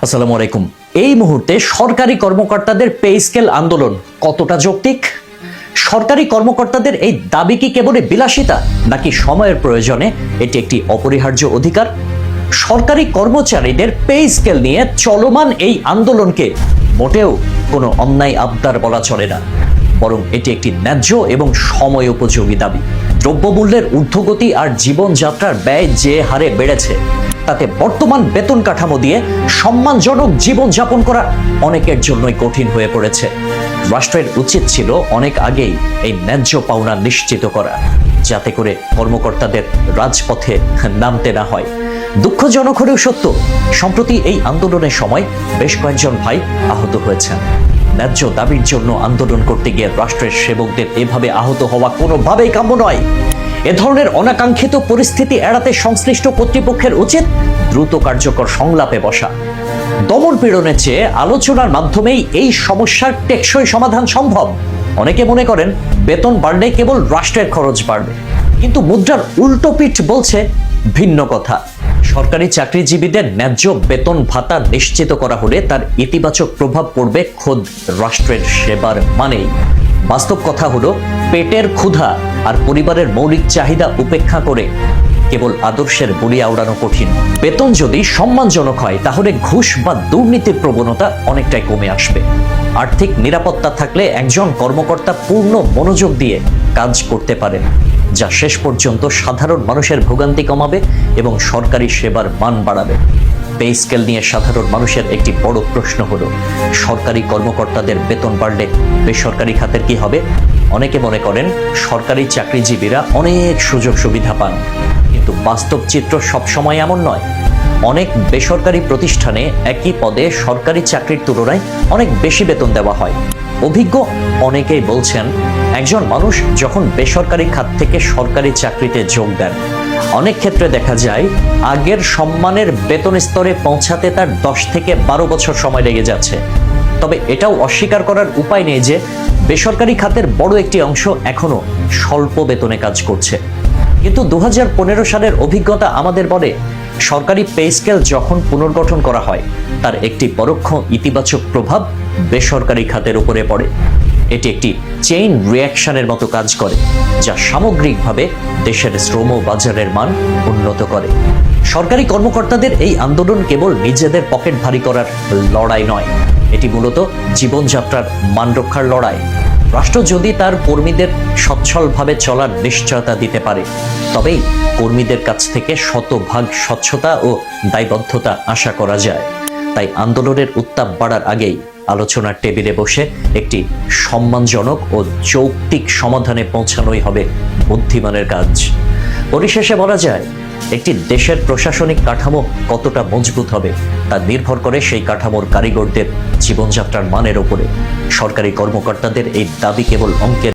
আসসালামু আলাইকুম। এই মুহূর্তে সরকারি কর্মকর্তাদের পে স্কেল আন্দোলন কতটা যৌক্তিক? সরকারি কর্মকর্তাদের এই দাবি কি কেবল বিলাসিতা, নাকি সময়ের প্রয়োজনে এটি একটি অপরিহার্য অধিকার? সরকারি কর্মচারীদের পে স্কেল নিয়ে চলমান এই আন্দোলনকে মোটেও কোনো অন্যায় আবদার বলা চলে না, বরং এটি একটি ন্যায্য এবং সময় উপযোগী দাবি। দ্রব্যমূল্যের ঊর্ধ্বগতি আর জীবনযাত্রার ব্যয় যে হারে বেড়েছে, তাতে বর্তমান বেতন কাঠামো দিয়ে সম্মানজনক জীবনযাপন করা অনেকের জন্যই কঠিন হয়ে পড়েছে। রাষ্ট্রের উচিত ছিল অনেক আগেই এই ন্যায্য পাওনা নিশ্চিত করা, যাতে করে কর্মকর্তাদের রাজপথে নামতে না হয়। দুঃখজনক হলেও সত্য, সম্প্রতি এই আন্দোলনের সময় বেশ কয়েকজন ভাই আহত হয়েছেন। ন্যায্য দাবির জন্য আন্দোলন করতে গিয়ে রাষ্ট্রের সেবকদের এভাবে আহত হওয়া কোনোভাবেই কাম্য নয়। এ ধরনের অনাকাঙ্ক্ষিত পরিস্থিতি এড়াতে সংশ্লিষ্ট কর্তৃপক্ষের উচিত দ্রুত কার্যকর সংলাপে বসা। দমন পীড়নের চেয়ে আলোচনার মাধ্যমেই এই সমস্যার টেকসই সমাধান সম্ভব। অনেকে মনে করেন বেতন বাড়লে কেবল রাষ্ট্রের খরচ বাড়বে, কিন্তু মুদ্রার উল্টো পিঠ বলছে ভিন্ন কথা। সরকারি চাকরিজীবীদের ন্যায্য বেতন ভাতা নিশ্চিত করা হলে তার ইতিবাচক প্রভাব পড়বে খোদ রাষ্ট্রের সেবার মানেই। বাস্তব কথা হলো, পেটের ক্ষুধা আর পরিবারের মৌলিক চাহিদা উপেক্ষা করে কেবল আদর্শের বলি আওড়ানো কঠিন। বেতন যদি সম্মানজনক হয়, তাহলে ঘুষ বা দুর্নীতির প্রবণতা অনেকটাই কমে আসবে। আর্থিক নিরাপত্তা থাকলে একজন কর্মকর্তা পূর্ণ মনোযোগ দিয়ে কাজ করতে পারেন, যা শেষ পর্যন্ত সাধারণ মানুষের ভোগান্তি কমাবে এবং সরকারি সেবার মান বাড়াবে। পে স্কেল নিয়ে সাধারণ মানুষের একটি বড় প্রশ্ন হলো, সরকারি কর্মকর্তাদের বেতন বাড়লে বেসরকারি খাতের কি হবে? অনেকে মনে করেন সরকারি চাকরিজীবীরা অনেক সুযোগ সুবিধা পান, কিন্তু বাস্তব চিত্র সবসময় এমন নয়। অনেক বেসরকারি প্রতিষ্ঠানে একই পদে সরকারি চাকরির তুলনায় অনেক বেশি বেতন দেওয়া হয়। অভিজ্ঞ অনেকেই বলছেন, একজন মানুষ যখন বেসরকারি খাত থেকে সরকারি চাকরিতে যোগ দেন, অনেক ক্ষেত্রে দেখা যায় আগের সম্মানের বেতন স্তরে পৌঁছাতে তার 10 থেকে 12 বছর সময় লেগে যাচ্ছে। তবে এটাও অস্বীকার করার উপায় নেই যে বেসরকারি খাতের বড় একটি অংশ এখনো স্বল্প বেতনে কাজ করছে। কিন্তু 2015 সালের অভিজ্ঞতা আমাদের বলে, সরকারি পে স্কেল যখন পুনর্গঠন করা হয়, তার একটি পরোক্ষ ইতিবাচক প্রভাব বেসরকারি খাতের উপরে পড়ে। এটি একটি চেইন রিঅ্যাকশনের মতো কাজ করে, যা সামগ্রিকভাবে দেশের শ্রম বাজারের মান উন্নত করে। সরকারি কর্মকর্তাদের এই আন্দোলন কেবল নিজেদের পকেট ভারী করার লড়াই নয়, এটি মূলত জীবনযাত্রার মান রক্ষার লড়াই। রাষ্ট্র যদি তার কর্মীদের সচ্ছলভাবে চলার নিশ্চয়তা দিতে পারে, তবেই কর্মীদের কাছ থেকে শতভাগ স্বচ্ছতা ও দায়বদ্ধতা আশা করা যায়। তাই আন্দোলনের উত্তাপ বাড়ার আগেই আলোচনার টেবিলে বসে একটি সম্মানজনক ও যৌক্তিক সমাধানে পৌঁছানোই হবে বুদ্ধিমানের কাজ। পরিশেষে বলা যায়, একটি দেশের প্রশাসনিক কাঠামো কতটা মজবুত হবে তা নির্ভর করে সেই কাঠামোর কারিগরদের জীবনযাত্রার মানের উপরে। সরকারি কর্মকর্তাদের এই দাবি কেবল অঙ্কের